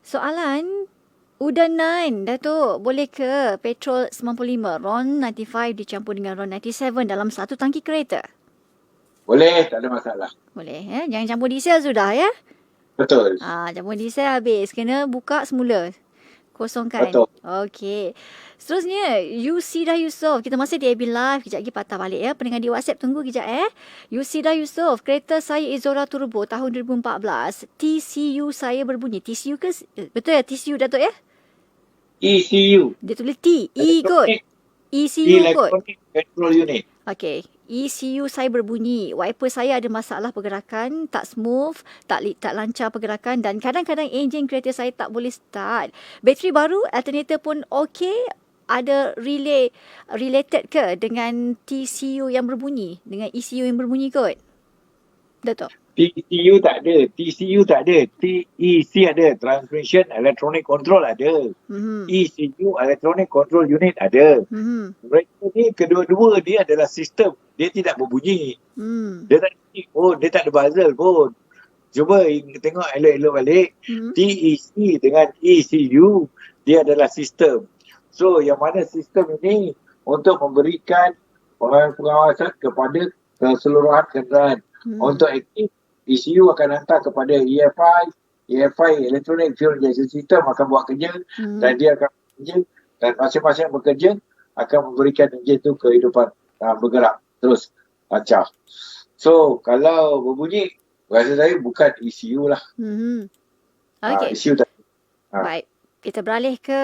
Soalan Udan 9, Datuk. Boleh ke petrol 95 RON 95 dicampur dengan RON 97 dalam satu tangki kereta? Boleh, tak ada masalah. Boleh, ya? Jangan campur diesel sudah, ya? Betul. Campur diesel habis. Kena buka semula. Kosongkan. Betul. Okey. Seterusnya, Yusida Yusof. Kita masih di AB Live. Kejap lagi patah balik, ya. Pendengar di WhatsApp, tunggu kejap, Yusida Yusof. Kereta saya Izora Turbo tahun 2014. TCU saya berbunyi. TCU ke? Betul ya? TCU, Datuk, ya? ECU. Dia tulis T. E kot. ECU kot. Electronic Control Unit. Okey. ECU saya berbunyi. Wiper saya ada masalah pergerakan, tak smooth, tak lancar pergerakan dan kadang-kadang enjin kereta saya tak boleh start. Bateri baru, alternator pun okey. Ada related ke dengan TCU yang berbunyi? Dengan ECU yang berbunyi kot? Datuk? TCU tak ada. TCU tak ada. TEC ada. Transmission Electronic Control ada. ECU Electronic Control Unit ada. Mereka ni kedua-dua dia adalah sistem. Dia tidak berbunyi. Dia tak ada buzzer pun. Cuba tengok elok-elok balik. TEC dengan ECU dia adalah sistem. So yang mana sistem ini untuk memberikan pengawasan kepada keseluruhan kenderaan. Untuk aktif, ECU akan hantar kepada EFI Electronic Fuel Injection System akan buat kerja dan dia akan bekerja dan masing-masing bekerja akan memberikan enjin tu kehidupan bergerak terus lancar. So kalau berbunyi, rasa saya bukan ECU lah. Okay. ECU tak. Baik, kita beralih ke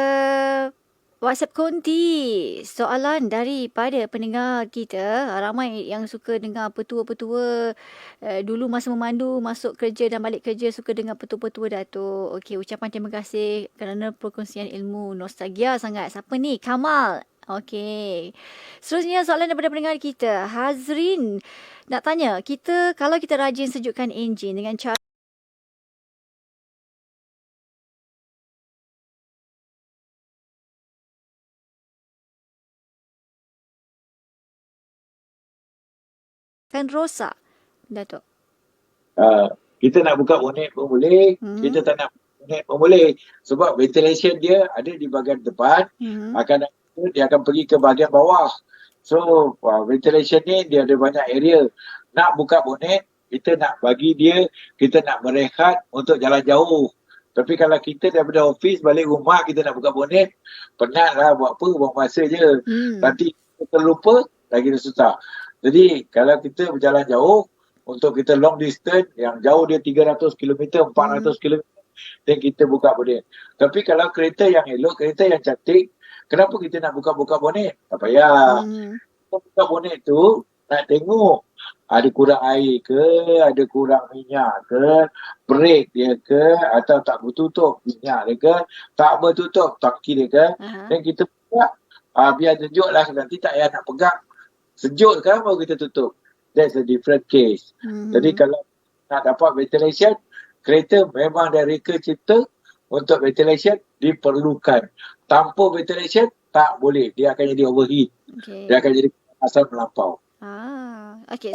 WhatsApp konti. Soalan daripada pendengar kita. Ramai yang suka dengar petua-petua. Dulu masa memandu, masuk kerja dan balik kerja suka dengar petua-petua, Datuk. Okey, ucapan terima kasih kerana perkongsian ilmu. Nostalgia sangat. Siapa ni? Kamal. Okey. Seterusnya soalan daripada pendengar kita. Hazrin nak tanya, kalau kita rajin sejukkan enjin dengan cara kan rosak, Datuk? Kita nak buka bonet pun boleh. Kita tak nak bonet pun boleh. Sebab ventilation dia ada di bahagian depan. Dia akan pergi ke bahagian bawah. So ventilation ni dia ada banyak area. Nak buka bonet, kita nak bagi dia, kita nak berehat untuk jalan jauh. Tapi kalau kita daripada office balik rumah, kita nak buka bonet, penat lah buat apa, buang masa je. Nanti kita terlupa, lagi susah. Jadi kalau kita berjalan jauh, untuk kita long distance, yang jauh dia 300 km, 400 km, dan kita buka bonet. Tapi kalau kereta yang elok, kereta yang cantik, kenapa kita nak buka-buka bonet? Tak payah. Kita buka bonet tu, nak tengok ada kurang air ke, ada kurang minyak ke, brake dia ke, atau tak bertutup minyak dia ke, tak bertutup tangki dia ke. Dan kita buka, biar sejuk lah, nanti tak payah nak pegang. Sejuk kan baru kita tutup. That's a different case. Jadi kalau nak dapat ventilation, kereta memang dari reka cipta untuk ventilation diperlukan. Tanpa ventilation tak boleh. Dia akan jadi overheat. Dia akan jadi asam melampau. Okey.